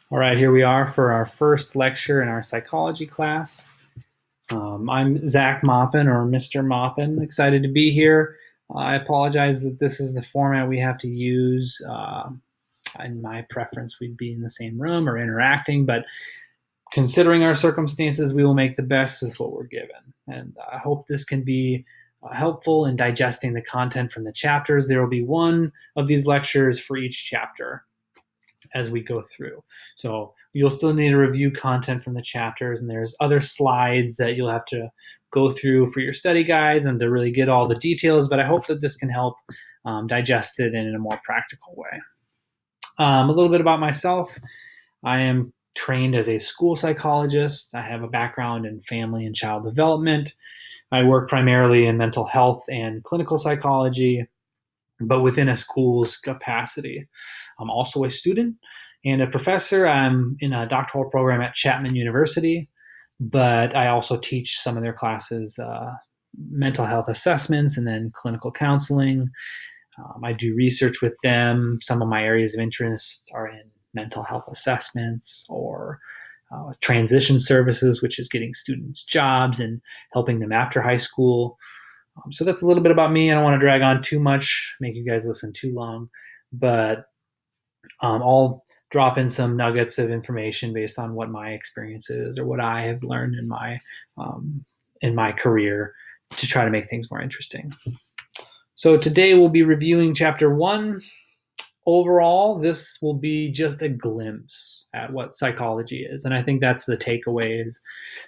All right, here we are for our first lecture in our psychology class. I'm Zach Maupin, or Mr. Maupin. Excited to be here. I apologize that this is the format we have to use. In my preference, we'd be in the same room or interacting, but considering our circumstances, we will make the best with what we're given. And I hope this can be helpful in digesting the content from the chapters. There will be one of these lectures for each chapter as we go through. So you'll still need to review content from the chapters, and there's other slides that you'll have to go through for your study guides and to really get all the details, but I hope that this can help digest it in a more practical way. A little bit about myself. I am trained as a school psychologist. I have a background in family and child development. I work primarily in mental health and clinical psychology, but within a school's capacity. I'm also a student and a professor. I'm in a doctoral program at Chapman University, but I also teach some of their classes, mental health assessments and then clinical counseling. I do research with them. Some of my areas of interest are in mental health assessments or transition services, which is getting students jobs and helping them after high school. So that's a little bit about me. I don't want to drag on too much, make you guys listen too long, but I'll drop in some nuggets of information based on what my experience is or what I have learned in my career to try to make things more interesting. So today we'll be reviewing chapter 1. Overall, this will be just a glimpse at what psychology is. And I think that's the takeaway is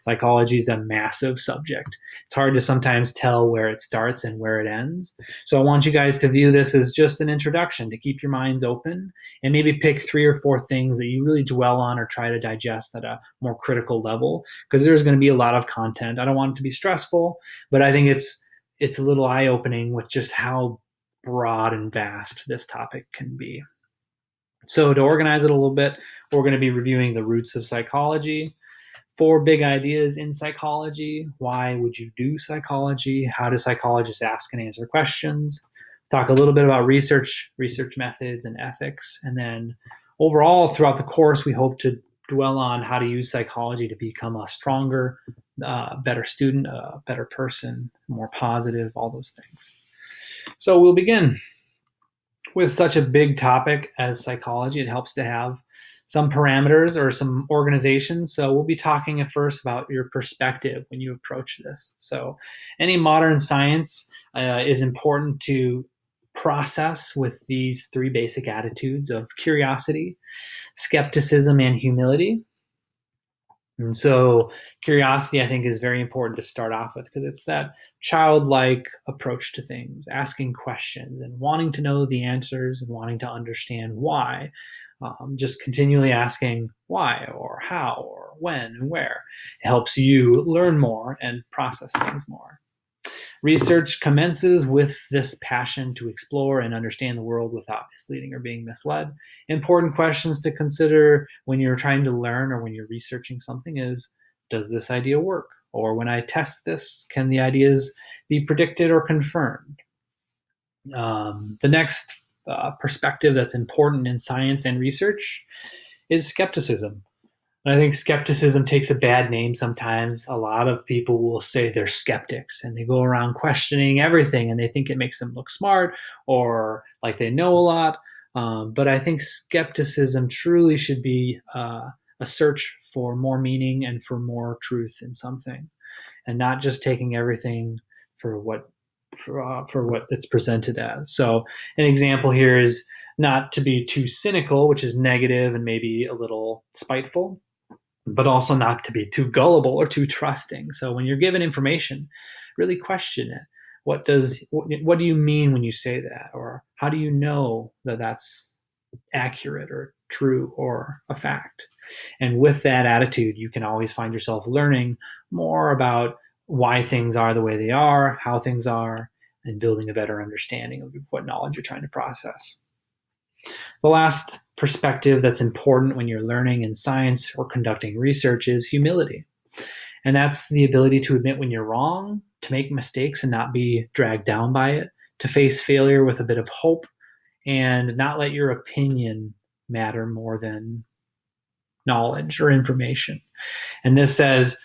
psychology is a massive subject. It's hard to sometimes tell where it starts and where it ends. So I want you guys to view this as just an introduction to keep your minds open and maybe pick 3 or 4 things that you really dwell on or try to digest at a more critical level, because there's going to be a lot of content. I don't want it to be stressful, but I think it's a little eye-opening with just how broad and vast this topic can be. So to organize it a little bit, we're going to be reviewing the roots of psychology, 4 big ideas in psychology. Why would you do psychology? How do psychologists ask and answer questions? Talk a little bit about research methods and ethics. And then overall, throughout the course, we hope to dwell on how to use psychology to become a stronger, better student, a better person, more positive, all those things. So we'll begin. With such a big topic as psychology, it helps to have some parameters or some organization. So we'll be talking at first about your perspective when you approach this. So any modern science is important to process with these 3 basic attitudes of curiosity, skepticism, and humility. And so curiosity, I think, is very important to start off with because it's that childlike approach to things, asking questions and wanting to know the answers and wanting to understand why. Just continually asking why or how or when and where. It helps you learn more and process things more. Research commences with this passion to explore and understand the world without misleading or being misled. Important questions to consider when you're trying to learn or when you're researching something is, does this idea work? Or when I test this, can the ideas be predicted or confirmed? The next perspective that's important in science and research is skepticism. And I think skepticism takes a bad name sometimes. A lot of people will say they're skeptics and they go around questioning everything and they think it makes them look smart or like they know a lot. But I think skepticism truly should be a search for more meaning and for more truth in something, and not just taking everything for what it's presented as. So an example here is not to be too cynical, which is negative and maybe a little spiteful, but also not to be too gullible or too trusting. So when you're given information, really question it. What do you mean when you say that? Or how do you know that that's accurate or true or a fact? And with that attitude, you can always find yourself learning more about why things are the way they are, how things are, and building a better understanding of what knowledge you're trying to process. The last perspective that's important when you're learning in science or conducting research is humility. And that's the ability to admit when you're wrong, to make mistakes and not be dragged down by it, to face failure with a bit of hope, and not let your opinion matter more than knowledge or information. And this says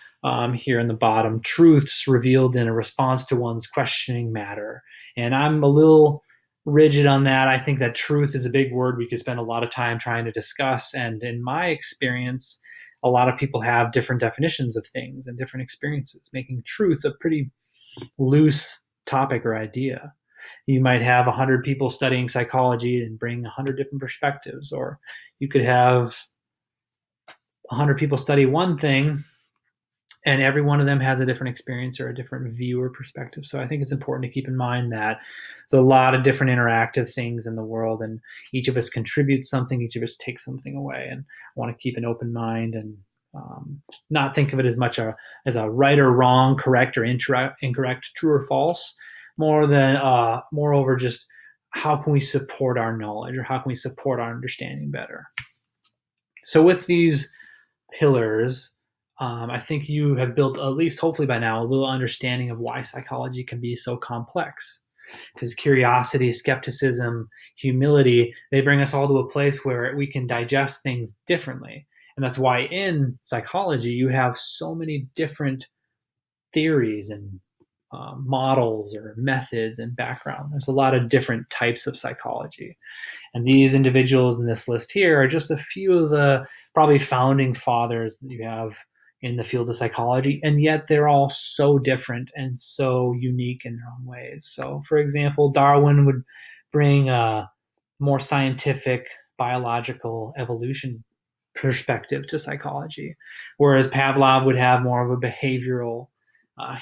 here in the bottom, truths revealed in a response to one's questioning matter. And I'm a little rigid on that. I think that truth is a big word we could spend a lot of time trying to discuss. And in my experience, a lot of people have different definitions of things and different experiences, making truth a pretty loose topic or idea. You might have 100 people studying psychology and bring 100 different perspectives, or you could have 100 people study one thing and every one of them has a different experience or a different view or perspective. So I think it's important to keep in mind that there's a lot of different interactive things in the world, and each of us contributes something, each of us takes something away. And I want to keep an open mind and not think of it as much as a right or wrong, correct or incorrect, true or false, moreover, just how can we support our knowledge, or how can we support our understanding better. So with these pillars, I think you have built, at least hopefully by now, a little understanding of why psychology can be so complex. Because curiosity, skepticism, humility, they bring us all to a place where we can digest things differently. And that's why in psychology, you have so many different theories and models or methods and background. There's a lot of different types of psychology. And these individuals in this list here are just a few of the probably founding fathers that you have in the field of psychology, and yet they're all so different and so unique in their own ways. So, for example, Darwin would bring a more scientific, biological evolution perspective to psychology, whereas Pavlov would have more of a behavioral uh,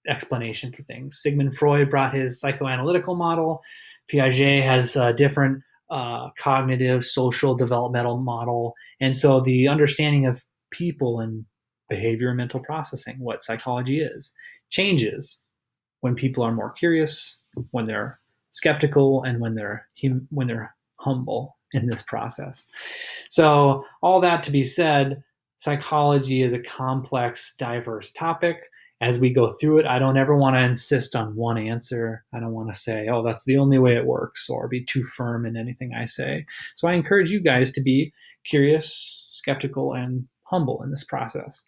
explanation for things. Sigmund Freud brought his psychoanalytical model. Piaget has a different cognitive, social, developmental model. And so the understanding of people and behavior and mental processing, what psychology is, changes when people are more curious, when they're skeptical, and when they're humble in this process. So all that to be said, psychology is a complex, diverse topic. As we go through it, I don't ever want to insist on one answer. I don't want to say, oh, that's the only way it works, or be too firm in anything I say. So I encourage you guys to be curious, skeptical, and humble in this process.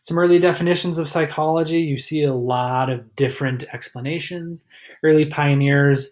Some early definitions of psychology, you see a lot of different explanations. Early pioneers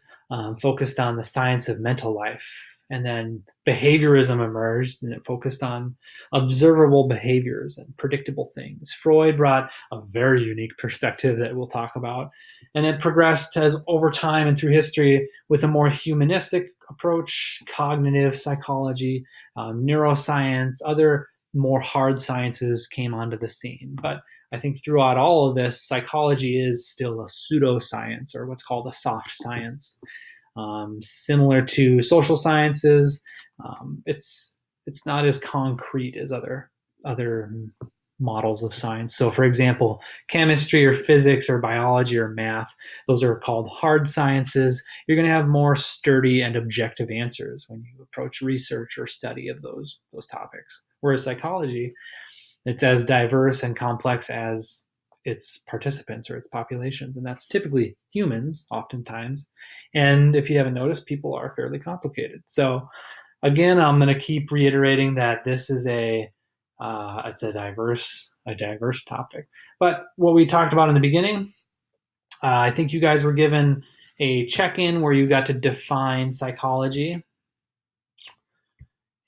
focused on the science of mental life. And then behaviorism emerged, and it focused on observable behaviors and predictable things. Freud brought a very unique perspective that we'll talk about. And it progressed as over time and through history with a more humanistic approach, cognitive psychology, neuroscience, other more hard sciences came onto the scene. But I think throughout all of this, psychology is still a pseudoscience, or what's called a soft science. Similar to social sciences, it's not as concrete as other models of science. So, for example, chemistry or physics or biology or math, those are called hard sciences. You're going to have more sturdy and objective answers when you approach research or study of those topics. Whereas psychology, it's as diverse and complex as its participants or its populations, and that's typically humans oftentimes. And if you haven't noticed, people are fairly complicated. So again, I'm going to keep reiterating that this is it's a diverse topic. But what we talked about in the beginning, I think you guys were given a check-in where you got to define psychology,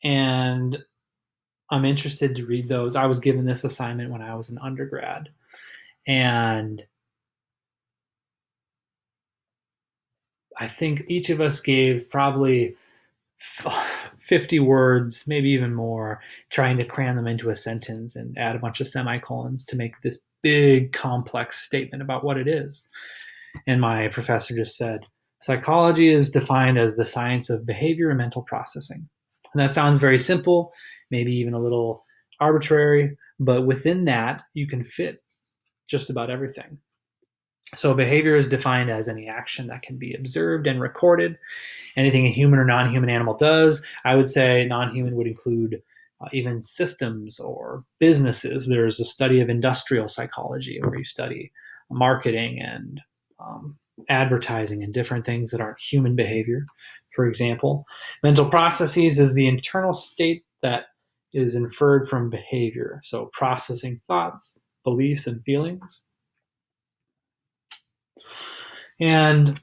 and I'm interested to read those. I was given this assignment when I was an undergrad, and I think each of us gave probably 50 words, maybe even more, trying to cram them into a sentence and add a bunch of semicolons to make this big, complex statement about what it is. And my professor just said, psychology is defined as the science of behavior and mental processing. And that sounds very simple, maybe even a little arbitrary, but within that, you can fit just about everything. So behavior is defined as any action that can be observed and recorded. Anything a human or non-human animal does. I would say non-human would include even systems or businesses. There's a study of industrial psychology where you study marketing and advertising and different things that aren't human behavior. for example. Mental processes is the internal state that is inferred from behavior. So processing thoughts, beliefs, and feelings. And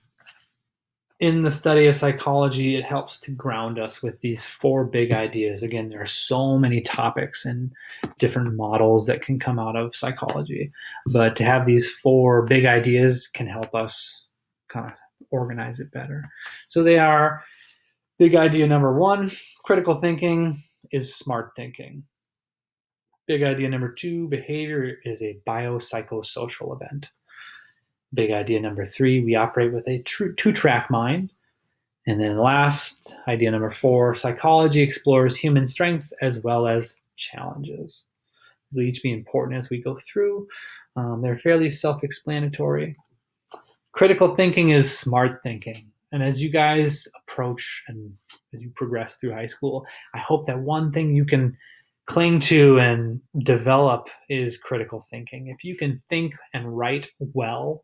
in the study of psychology, it helps to ground us with these four big ideas. Again, there are so many topics and different models that can come out of psychology, but to have these four big ideas can help us kind of organize it better. So they are: big idea number one, critical thinking is smart thinking. Big idea number two, behavior is a biopsychosocial event. Big idea number three, we operate with a two-track mind. And then last, idea number four, psychology explores human strength as well as challenges. These will each be important as we go through. They're fairly self-explanatory. Critical thinking is smart thinking. And as you guys approach and as you progress through high school, I hope that one thing you can cling to and develop is critical thinking. If you can think and write well,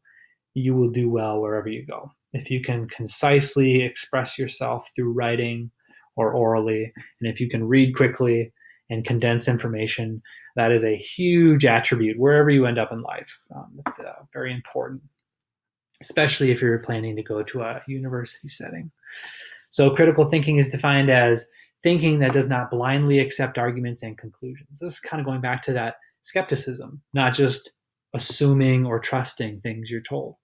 you will do well wherever you go. If you can concisely express yourself through writing or orally, and if you can read quickly and condense information, that is a huge attribute wherever you end up in life. It's very important, especially if you're planning to go to a university setting. So critical thinking is defined as thinking that does not blindly accept arguments and conclusions. This is kind of going back to that skepticism, not just assuming or trusting things you're told.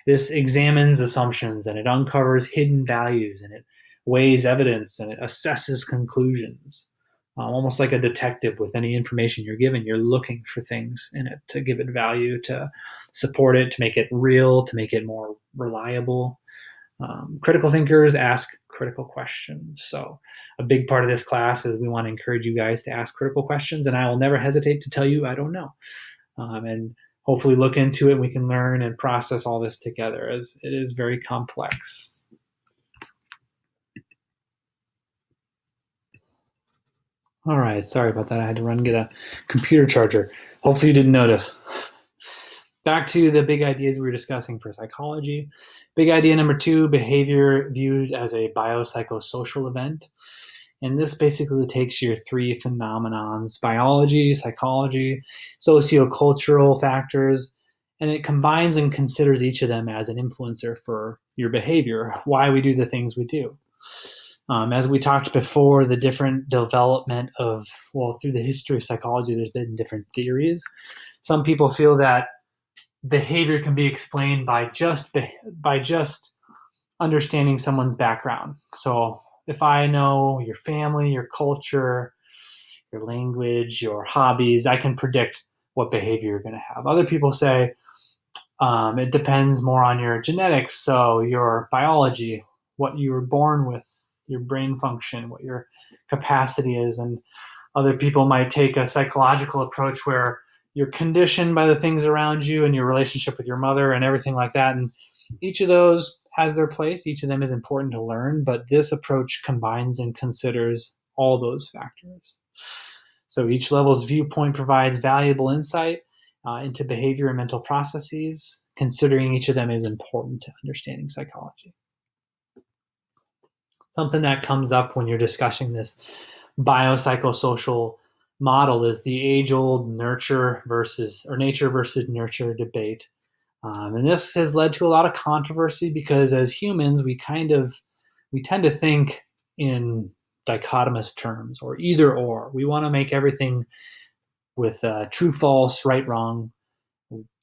This examines assumptions and it uncovers hidden values and it weighs evidence and it assesses conclusions. Almost like a detective with any information you're given, you're looking for things in it to give it value, to support it, to make it real, to make it more reliable. Critical thinkers ask critical questions. So a big part of this class is we want to encourage you guys to ask critical questions, and I will never hesitate to tell you I don't know. And hopefully look into it and we can learn and process all this together, as it is very complex. All right, sorry about that. I had to run and get a computer charger. Hopefully you didn't notice. Back to the big ideas we were discussing for psychology. Big idea number two, behavior viewed as a biopsychosocial event. And this basically takes your three phenomenons: biology, psychology, sociocultural factors, and it combines and considers each of them as an influencer for your behavior, why we do the things we do. As we talked before, the different development of, well, through the history of psychology, there's been different theories. Some people feel that behavior can be explained by just understanding someone's background. So if I know your family, your culture, your language, your hobbies, I can predict what behavior you're going to have. Other people say it depends more on your genetics, so your biology, what you were born with, your brain function, what your capacity is. And other people might take a psychological approach where you're conditioned by the things around you and your relationship with your mother and everything like that. And each of those has their place. Each of them is important to learn, but this approach combines and considers all those factors. So each level's viewpoint provides valuable insight into behavior and mental processes. Considering each of them is important to understanding psychology. Something that comes up when you're discussing this biopsychosocial model is the age-old nature versus nurture debate. And this has led to a lot of controversy because as humans, we tend to think in dichotomous terms, or either or. We want to make everything with true, false, right, wrong,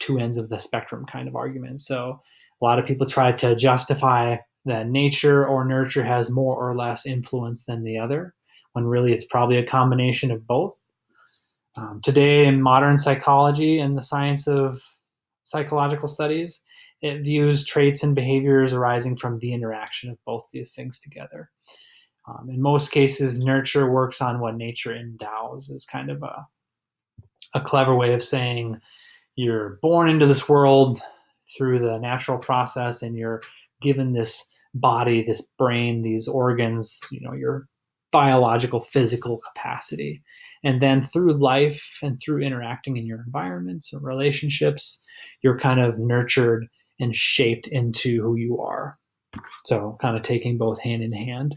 two ends of the spectrum kind of argument. So a lot of people try to justify that nature or nurture has more or less influence than the other, when really it's probably a combination of both. Today in modern psychology and the science of psychological studies, it views traits and behaviors arising from the interaction of both these things together. In most cases, nurture works on what nature endows, is kind of a clever way of saying you're born into this world through the natural process and you're given this body, this brain, these organs, your biological, physical capacity. And then through life and through interacting in your environments and relationships, you're kind of nurtured and shaped into who you are. So kind of taking both hand in hand.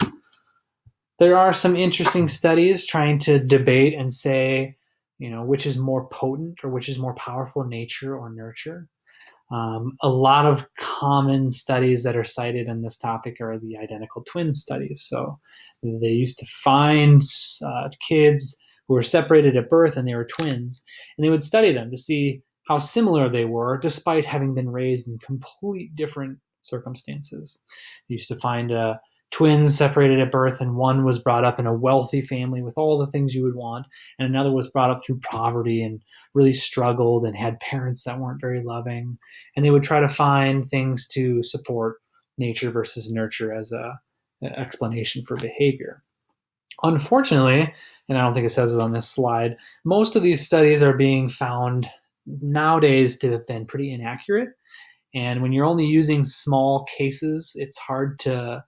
There are some interesting studies trying to debate and say, which is more potent or which is more powerful, nature or nurture. A lot of common studies that are cited on this topic are the identical twin studies. So they used to find kids who were separated at birth and they were twins, and they would study them to see how similar they were despite having been raised in complete different circumstances. They used to find twins separated at birth, and one was brought up in a wealthy family with all the things you would want, and another was brought up through poverty and really struggled and had parents that weren't very loving. And they would try to find things to support nature versus nurture as an explanation for behavior. Unfortunately, and I don't think it says it on this slide, most of these studies are being found nowadays to have been pretty inaccurate. And when you're only using small cases, it's hard to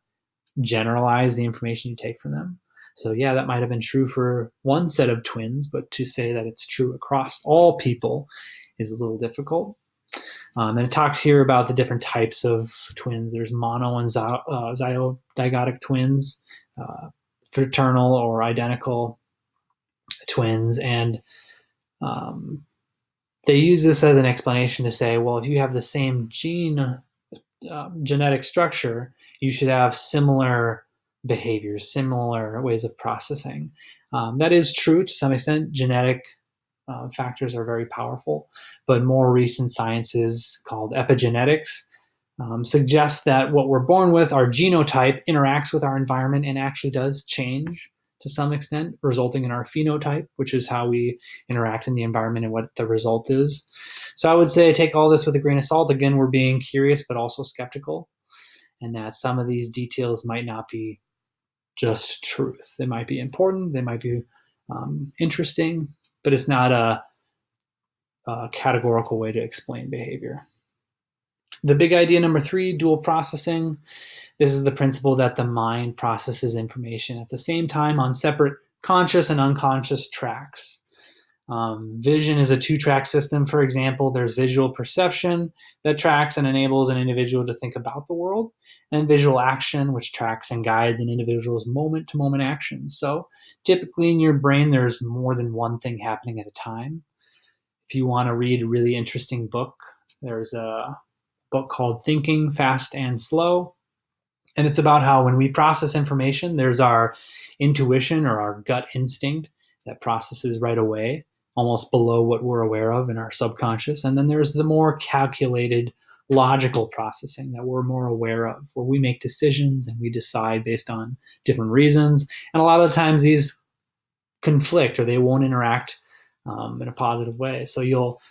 generalize the information you take from them. So yeah, that might have been true for one set of twins, but to say that it's true across all people is a little difficult. And it talks here about the different types of twins. There's mono and zygotic twins, fraternal or identical twins, and they use this as an explanation to say, well, if you have the same genetic structure, you should have similar behaviors, similar ways of processing. That is true to some extent. Genetic factors are very powerful, but more recent sciences called epigenetics suggest that what we're born with, our genotype, interacts with our environment and actually does change to some extent, resulting in our phenotype, which is how we interact in the environment and what the result is. So I would say take all this with a grain of salt. Again, we're being curious, but also skeptical, and that some of these details might not be just truth. They might be important, they might be interesting, but it's not a categorical way to explain behavior. The big idea number 3, dual processing. This is the principle that the mind processes information at the same time on separate conscious and unconscious tracks. Vision is a 2-track system. For example, there's visual perception that tracks and enables an individual to think about the world, and visual action, which tracks and guides an individual's moment-to-moment actions. So typically in your brain, there's more than one thing happening at a time. If you want to read a really interesting book, there's a book called Thinking Fast and Slow. And it's about how when we process information, there's our intuition or our gut instinct that processes right away, almost below what we're aware of in our subconscious. And then there's the more calculated, logical processing that we're more aware of, where we make decisions and we decide based on different reasons. And a lot of times these conflict or they won't interact in a positive way. So you'll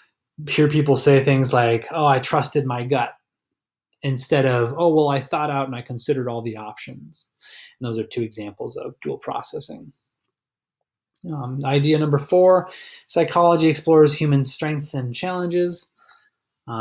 hear people say things like, oh, I trusted my gut, instead of, oh, well, I thought out and I considered all the options. And those are 2 examples of dual processing. Idea number 4, psychology explores human strengths and challenges.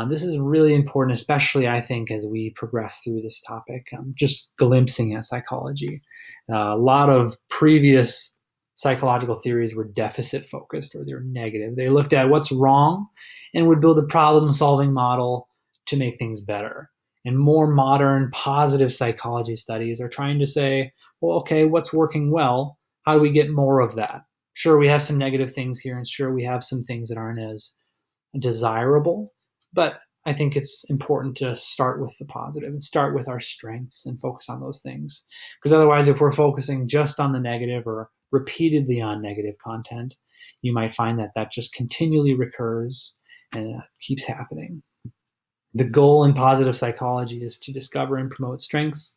This is really important, especially, I think, as we progress through this topic. Just glimpsing at psychology. A lot of previous psychological theories were deficit focused or they were negative. They looked at what's wrong and would build a problem-solving model to make things better. And more modern positive psychology studies are trying to say, well, okay, what's working well? How do we get more of that? Sure, we have some negative things here, and sure, we have some things that aren't as desirable, but I think it's important to start with the positive and start with our strengths and focus on those things. Because otherwise, if we're focusing just on the negative or repeatedly on negative content, you might find that that just continually recurs and keeps happening. The goal in positive psychology is to discover and promote strengths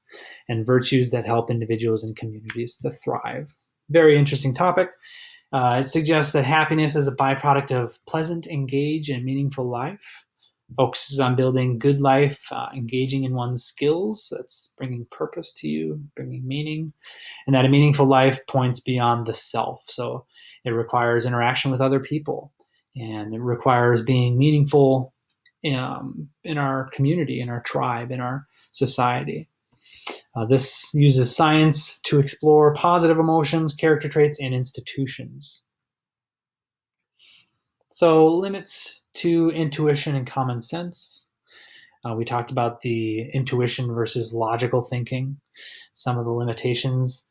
and virtues that help individuals and communities to thrive. Very interesting topic. It suggests that happiness is a byproduct of pleasant, engaged, and meaningful life. Focuses on building good life, engaging in one's skills. That's bringing purpose to you, bringing meaning. And that a meaningful life points beyond the self. So it requires interaction with other people. And it requires being meaningful in our community, in our tribe, in our society. This uses science to explore positive emotions, character traits, and institutions. So limits to intuition and common sense. We talked about the intuition versus logical thinking, some of the limitations.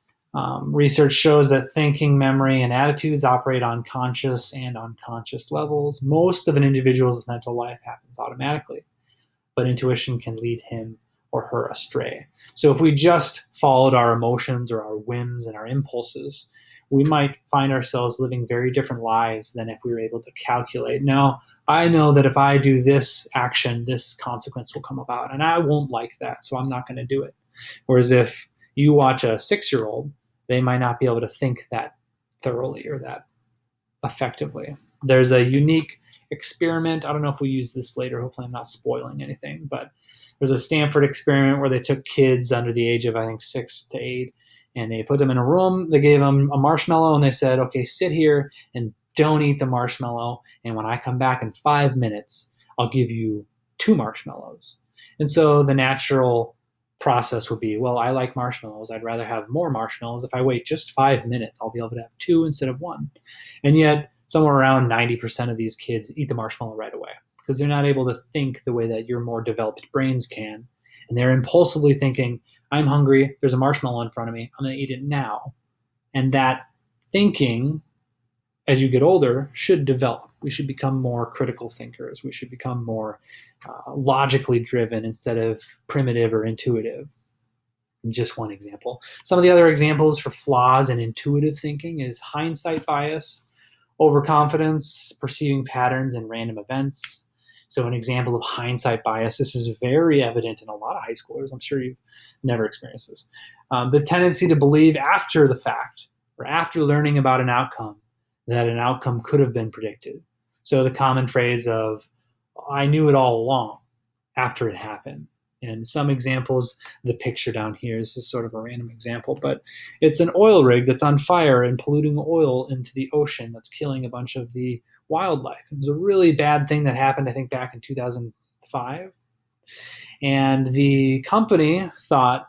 Research shows that thinking, memory, and attitudes operate on conscious and unconscious levels. Most of an individual's mental life happens automatically, but intuition can lead him or her astray. So if we just followed our emotions or our whims and our impulses, we might find ourselves living very different lives than if we were able to calculate. Now, I know that if I do this action, this consequence will come about, and I won't like that, so I'm not going to do it. Whereas if you watch a 6-year-old, they might not be able to think that thoroughly or that effectively. There's a unique experiment. I don't know if we use this later. Hopefully, I'm not spoiling anything, but there's a Stanford experiment where they took kids under the age of, I think, 6 to 8, and they put them in a room. They gave them a marshmallow, and they said, okay, sit here and don't eat the marshmallow. And when I come back in 5 minutes, I'll give you 2 marshmallows. And so the natural process would be, well, I like marshmallows. I'd rather have more marshmallows. If I wait just 5 minutes, I'll be able to have 2 instead of 1. And yet, somewhere around 90% of these kids eat the marshmallow right away because they're not able to think the way that your more developed brains can. And they're impulsively thinking, I'm hungry, there's a marshmallow in front of me, I'm going to eat it now. And that thinking, as you get older, should develop. We should become more critical thinkers. We should become more logically driven instead of primitive or intuitive. Just one example. Some of the other examples for flaws in intuitive thinking is hindsight bias, overconfidence, perceiving patterns in random events. So an example of hindsight bias, this is very evident in a lot of high schoolers. I'm sure you've never experienced this. The tendency to believe after the fact or after learning about an outcome that an outcome could have been predicted. So the common phrase of, I knew it all along after it happened. And some examples, the picture down here, this is sort of a random example, but it's an oil rig that's on fire and polluting oil into the ocean that's killing a bunch of the wildlife. It was a really bad thing that happened, I think, back in 2005. And the company thought,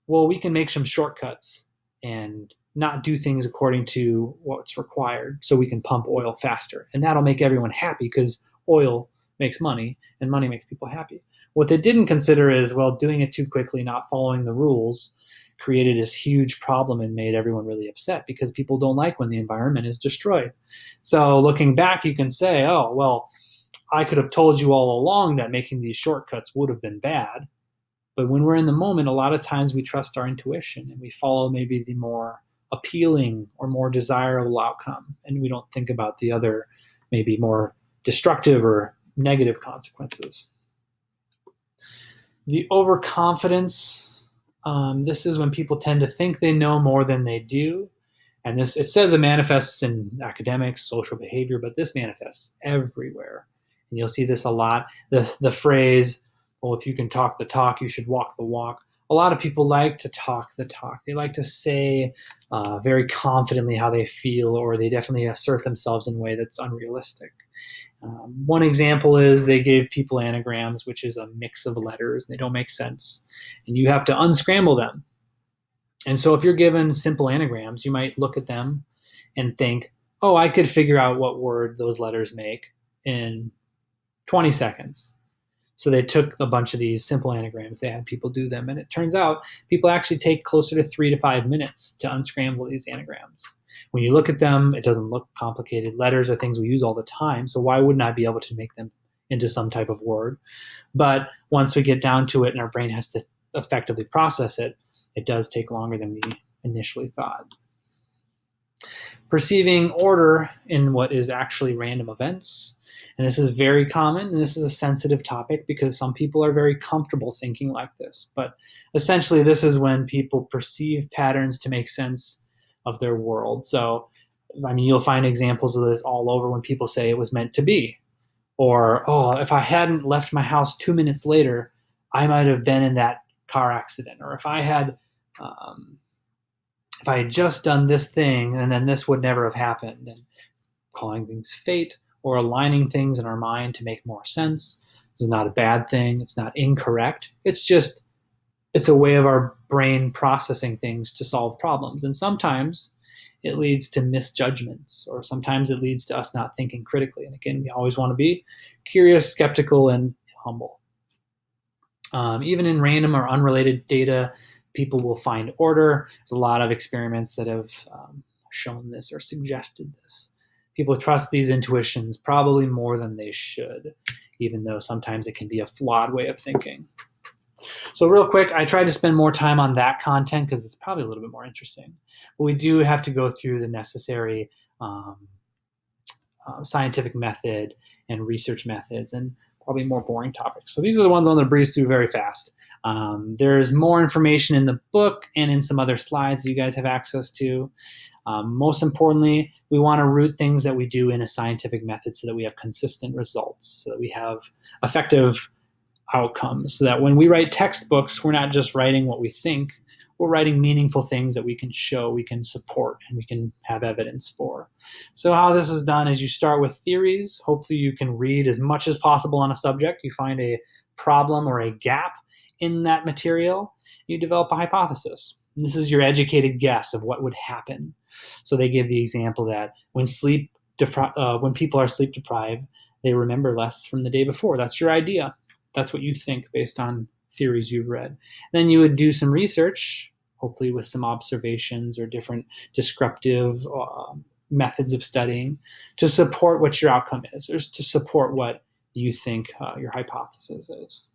well, we can make some shortcuts and not do things according to what's required so we can pump oil faster. And that'll make everyone happy because oil makes money and money makes people happy. What they didn't consider is, well, doing it too quickly, not following the rules, created this huge problem and made everyone really upset because people don't like when the environment is destroyed. So looking back, you can say, oh, well, I could have told you all along that making these shortcuts would have been bad. But when we're in the moment, a lot of times we trust our intuition and we follow maybe the more appealing or more desirable outcome. And we don't think about the other, maybe more destructive or negative consequences. The overconfidence, this is when people tend to think they know more than they do. And this, it says it manifests in academics, social behavior, but this manifests everywhere. And you'll see this a lot. The phrase, well, if you can talk the talk, you should walk the walk. A lot of people like to talk the talk. They like to say very confidently how they feel, or they definitely assert themselves in a way that's unrealistic. One example is they gave people anagrams, which is a mix of letters. They don't make sense. And you have to unscramble them. And so if you're given simple anagrams, you might look at them and think, oh, I could figure out what word those letters make in 20 seconds. So they took a bunch of these simple anagrams, they had people do them, and it turns out people actually take closer to 3 to 5 minutes to unscramble these anagrams. When you look at them, it doesn't look complicated. Letters are things we use all the time, so why wouldn't I be able to make them into some type of word? But once we get down to it and our brain has to effectively process it, it does take longer than we initially thought. Perceiving order in what is actually random events. And this is very common, and this is a sensitive topic because some people are very comfortable thinking like this. But essentially, this is when people perceive patterns to make sense of their world. So, I mean, you'll find examples of this all over when people say it was meant to be. Or, oh, if I hadn't left my house 2 minutes later, I might have been in that car accident. Or if I had just done this thing, and then this would never have happened. And calling things fate, or aligning things in our mind to make more sense. This is not a bad thing. It's not incorrect. It's a way of our brain processing things to solve problems. And sometimes it leads to misjudgments, or sometimes it leads to us not thinking critically. And again, we always want to be curious, skeptical, and humble. Even in random or unrelated data, people will find order. There's a lot of experiments that have shown this or suggested this. People trust these intuitions probably more than they should, even though sometimes it can be a flawed way of thinking. So real quick, I tried to spend more time on that content because it's probably a little bit more interesting. But we do have to go through the necessary scientific method and research methods and probably more boring topics. So these are the ones I'm going to breeze through very fast. There's more information in the book and in some other slides you guys have access to. Most importantly, we want to root things that we do in a scientific method so that we have consistent results, so that we have effective outcomes, so that when we write textbooks, we're not just writing what we think, we're writing meaningful things that we can show, we can support, and we can have evidence for. So how this is done is you start with theories. Hopefully you can read as much as possible on a subject. You find a problem or a gap in that material. You develop a hypothesis. And this is your educated guess of what would happen. So they give the example that when people are sleep deprived, they remember less from the day before. That's your idea. That's what you think based on theories you've read. Then you would do some research, hopefully with some observations or different descriptive methods of studying to support what your outcome is, or to support what you think your hypothesis is.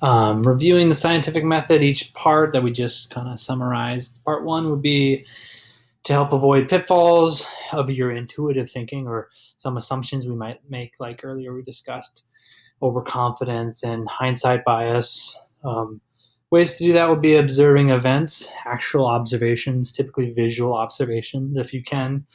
Reviewing the scientific method, each part that we just kind of summarized. Part one would be to help avoid pitfalls of your intuitive thinking or some assumptions we might make, like earlier we discussed, overconfidence and hindsight bias. Ways to do that would be observing events, actual observations, typically visual observations if you can,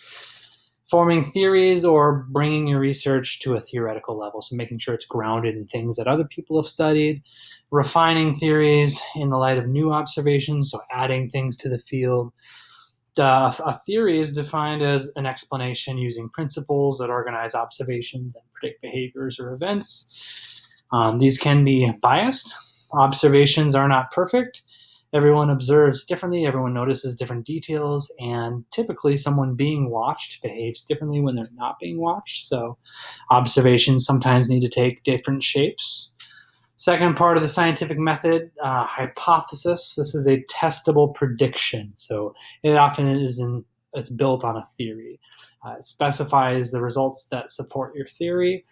forming theories or bringing your research to a theoretical level, so making sure it's grounded in things that other people have studied, refining theories in the light of new observations, so adding things to the field. A theory is defined as an explanation using principles that organize observations and predict behaviors or events. These can be biased. Observations are not perfect. Everyone observes differently, everyone notices different details, and typically someone being watched behaves differently when they're not being watched. So observations sometimes need to take different shapes. Second part of the scientific method, hypothesis. This is a testable prediction. So it often it's built on a theory. It specifies the results that support your theory.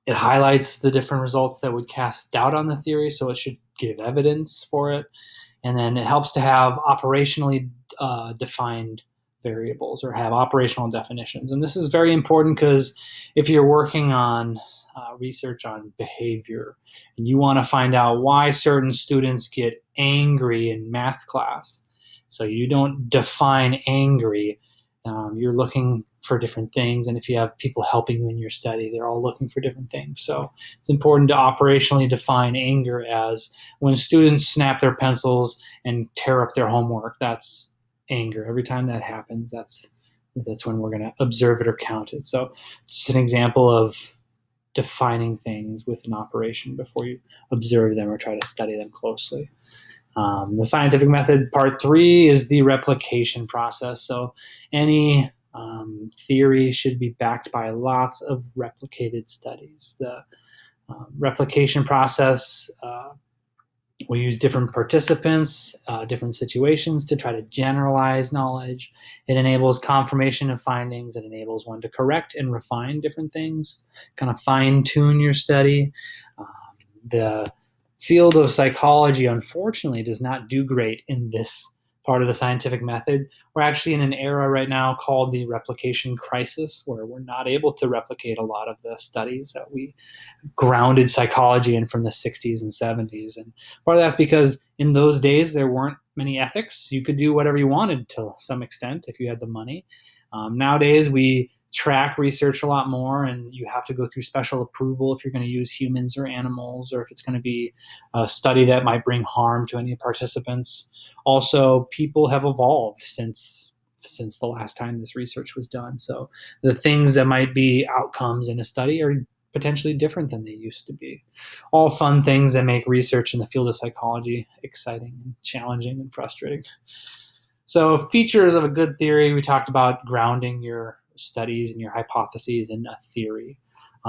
It highlights the different results that would cast doubt on the theory, so it should give evidence for it. And then it helps to have operationally defined variables or have operational definitions. And this is very important because if you're working on research on behavior and you want to find out why certain students get angry in math class, so you don't define angry, you're looking for different things. And if you have people helping you in your study, they're all looking for different things. So it's important to operationally define anger as when students snap their pencils and tear up their homework. That's anger. Every time that happens, that's when we're going to observe it or count it. So it's an example of defining things with an operation before you observe them or try to study them closely. The scientific method, part 3, is the replication process. So any theory should be backed by lots of replicated studies. The replication process will use different participants, different situations to try to generalize knowledge. It enables confirmation of findings. It enables one to correct and refine different things, kind of fine-tune your study. The field of psychology, unfortunately, does not do great in this part of the scientific method. We're actually in an era right now called the replication crisis, where we're not able to replicate a lot of the studies that we grounded psychology in from the 60s and 70s. And part of that's because in those days, there weren't many ethics. You could do whatever you wanted to some extent if you had the money. Nowadays, we track research a lot more, and you have to go through special approval if you're going to use humans or animals, or if it's going to be a study that might bring harm to any participants. Also, people have evolved since the last time this research was done. So the things that might be outcomes in a study are potentially different than they used to be. All fun things that make research in the field of psychology exciting and challenging and frustrating. So features of a good theory, we talked about grounding your studies and your hypotheses in a theory.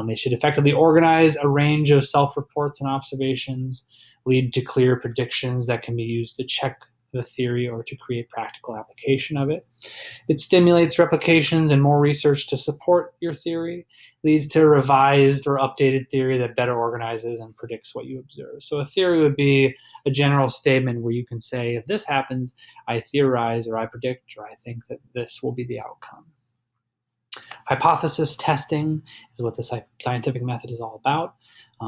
They should effectively organize a range of self-reports and observations, lead to clear predictions that can be used to check the theory or to create practical application of it. It stimulates replications and more research to support your theory, leads to a revised or updated theory that better organizes and predicts what you observe. So a theory would be a general statement where you can say, if this happens, I theorize or I predict or I think that this will be the outcome. Hypothesis testing is what the scientific method is all about.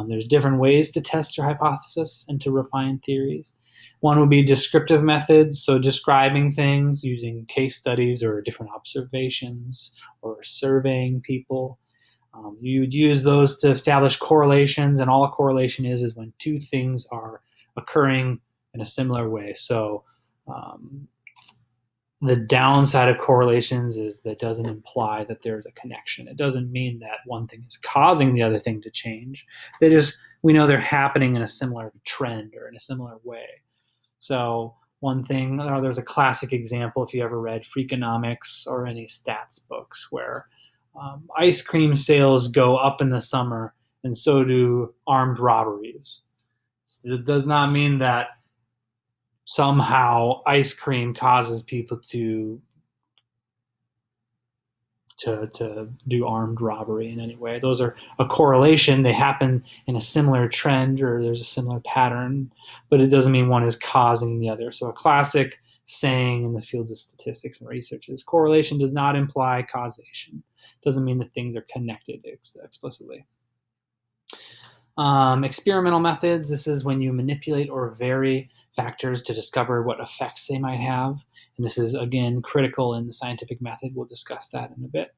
There's different ways to test your hypothesis and to refine theories. One would be descriptive methods, so describing things using case studies or different observations or surveying people. You would use those to establish correlations, and all a correlation is when two things are occurring in a similar way. So the downside of correlations is that doesn't imply that there's a connection. It doesn't mean that one thing is causing the other thing to change. We know they're happening in a similar trend or in a similar way. So one thing, there's a classic example if you ever read Freakonomics or any stats books where ice cream sales go up in the summer and so do armed robberies. It does not mean that somehow ice cream causes people to do armed robbery in any way. Those are a correlation. They happen in a similar trend or there's a similar pattern, but it doesn't mean one is causing the other. So a classic saying in the fields of statistics and research is correlation does not imply causation. It doesn't mean that things are connected explicitly. Experimental methods. This is when you manipulate or vary factors to discover what effects they might have. And this is, again, critical in the scientific method. We'll discuss that in a bit.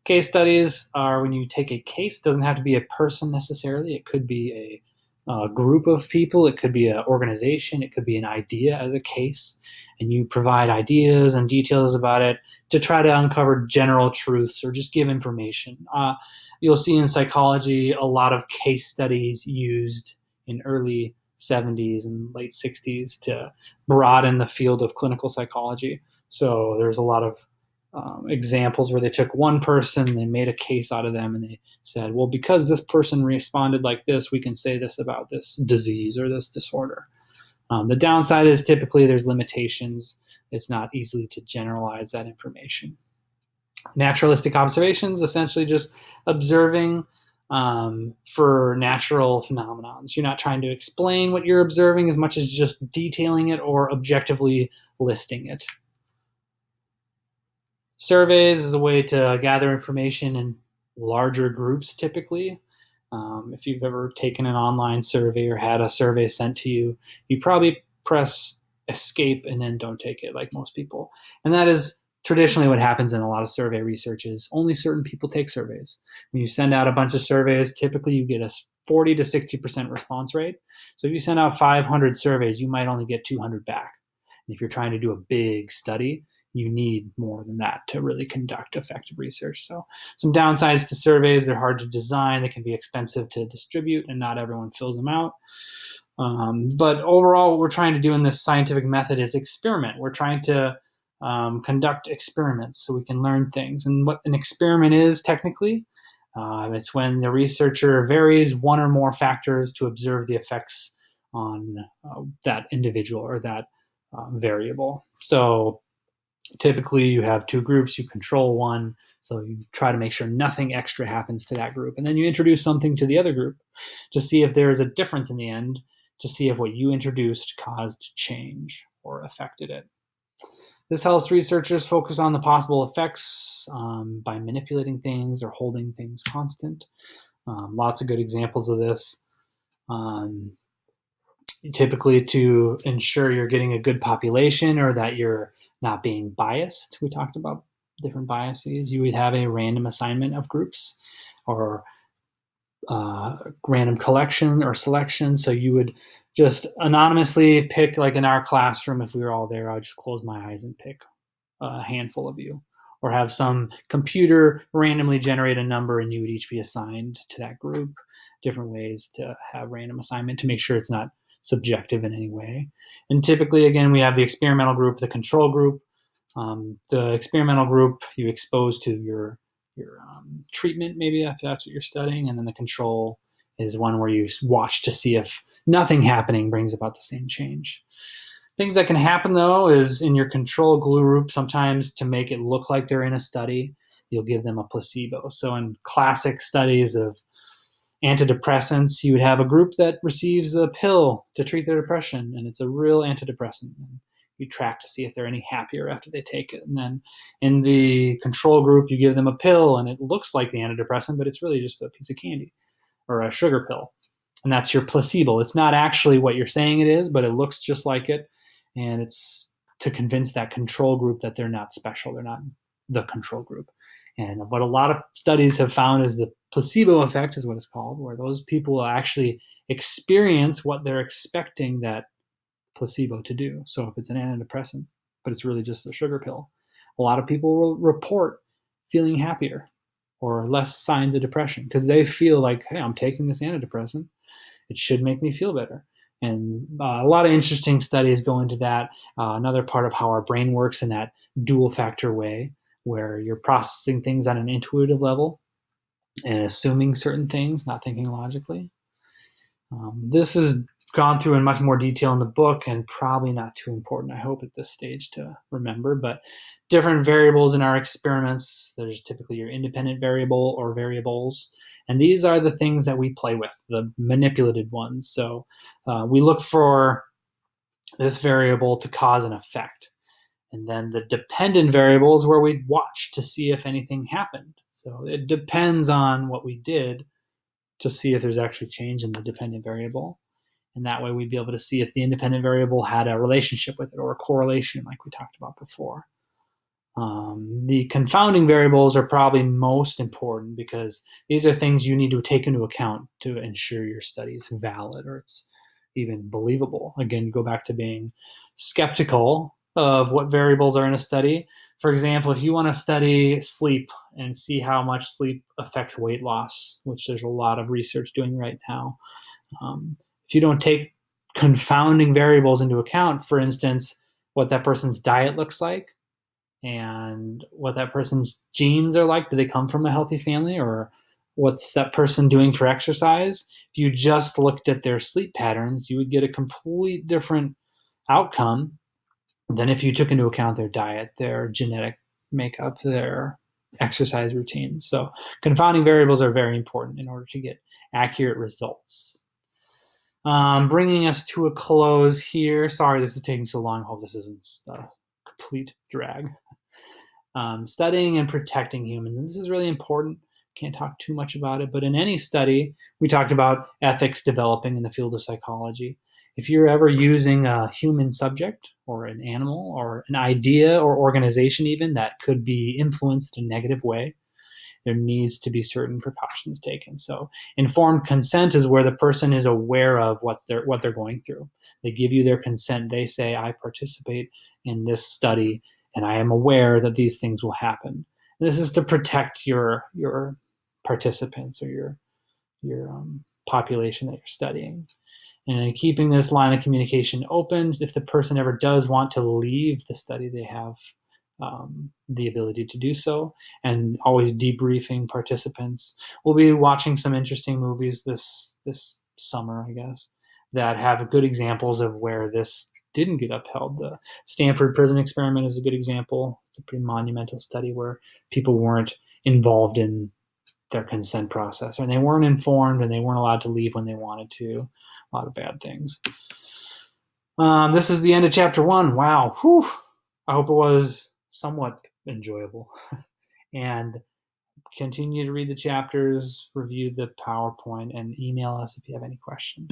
Case studies are when you take a case. It doesn't have to be a person necessarily. It could be a group of people. It could be an organization. It could be an idea as a case. And you provide ideas and details about it to try to uncover general truths or just give information. You'll see in psychology a lot of case studies used in early 70s and late 60s to broaden the field of clinical psychology. So there's a lot of examples where they took one person, they made a case out of them, and they said, well, because this person responded like this, we can say this about this disease or this disorder. The downside is typically there's limitations. It's not easy to generalize that information. Naturalistic observations, essentially just observing for natural phenomena. You're not trying to explain what you're observing as much as just detailing it or objectively listing it. Surveys is a way to gather information in larger groups typically. If you've ever taken an online survey or had a survey sent to you, you probably press escape and then don't take it like most people. And that is traditionally what happens in a lot of survey research is only certain people take surveys. When you send out a bunch of surveys, typically you get a 40 to 60% response rate. So if you send out 500 surveys, you might only get 200 back. And if you're trying to do a big study, you need more than that to really conduct effective research. So some downsides to surveys, they're hard to design, they can be expensive to distribute, and not everyone fills them out. But overall, what we're trying to do in this scientific method is experiment. We're trying to conduct experiments so we can learn things. And what an experiment is technically, it's when the researcher varies one or more factors to observe the effects on that individual or that variable. So typically you have two groups, you control one, so you try to make sure nothing extra happens to that group. And then you introduce something to the other group to see if there is a difference in the end, to see if what you introduced caused change or affected it. This helps researchers focus on the possible effects by manipulating things or holding things constant. Lots of good examples of this. Typically to ensure you're getting a good population or that you're not being biased. We talked about different biases. You would have a random assignment of groups or random collection or selection. So you would just anonymously pick, like in our classroom, if we were all there, I would just close my eyes and pick a handful of you, or have some computer randomly generate a number and you would each be assigned to that group. Different ways to have random assignment to make sure it's not subjective in any way. And typically, again, we have the experimental group, the control group. The experimental group you expose to your treatment, maybe if that's what you're studying, and then the control is one where you watch to see if nothing happening brings about the same change. Things that can happen though is in your control group, sometimes to make it look like they're in a study, you'll give them a placebo. So in classic studies of antidepressants, you would have a group that receives a pill to treat their depression, and it's a real antidepressant. And you track to see if they're any happier after they take it. And then in the control group, you give them a pill, and it looks like the antidepressant, but it's really just a piece of candy or a sugar pill. And that's your placebo. It's not actually what you're saying it is, but it looks just like it. And it's to convince that control group that they're not special. They're not the control group. And what a lot of studies have found is the placebo effect is what it's called, where those people will actually experience what they're expecting that placebo to do. So if it's an antidepressant, but it's really just a sugar pill, a lot of people will report feeling happier or less signs of depression because they feel like, hey, I'm taking this antidepressant. It should make me feel better. And a lot of interesting studies go into that. Another part of how our brain works in that dual factor way, where you're processing things on an intuitive level and assuming certain things, not thinking logically. This is gone through in much more detail in the book and probably not too important, I hope, at this stage to remember. But different variables in our experiments, there's typically your independent variable or variables. And these are the things that we play with, the manipulated ones. So we look for this variable to cause an effect. And then the dependent variable is where we watch to see if anything happened. So it depends on what we did to see if there's actually change in the dependent variable. And that way we'd be able to see if the independent variable had a relationship with it or a correlation like we talked about before. The confounding variables are probably most important because these are things you need to take into account to ensure your study is valid or it's even believable. Again, go back to being skeptical of what variables are in a study. For example, if you want to study sleep and see how much sleep affects weight loss, which there's a lot of research doing right now, if you don't take confounding variables into account, for instance, what that person's diet looks like and what that person's genes are like, do they come from a healthy family, or what's that person doing for exercise? If you just looked at their sleep patterns, you would get a complete different outcome than if you took into account their diet, their genetic makeup, their exercise routines. So confounding variables are very important in order to get accurate results. Bringing us to a close here. Sorry this is taking so long. I hope this isn't a complete drag. Studying and protecting humans. And this is really important. Can't talk too much about it, but in any study, we talked about ethics developing in the field of psychology. If you're ever using a human subject or an animal or an idea or organization even that could be influenced in a negative way, there needs to be certain precautions taken. So informed consent is where the person is aware of what they're going through. They give you their consent. They say, I participate in this study and I am aware that these things will happen. And this is to protect your participants or your population that you're studying. And keeping this line of communication open, if the person ever does want to leave the study, they have the ability to do so, and always debriefing participants. We'll be watching some interesting movies this summer, I guess, that have good examples of where this didn't get upheld. The Stanford Prison Experiment is a good example. It's a pretty monumental study where people weren't involved in their consent process, and they weren't informed, and they weren't allowed to leave when they wanted to. A lot of bad things. This is the end of chapter 1. Wow. Whew. I hope it was somewhat enjoyable. And continue to read the chapters, review the PowerPoint, and email us if you have any questions.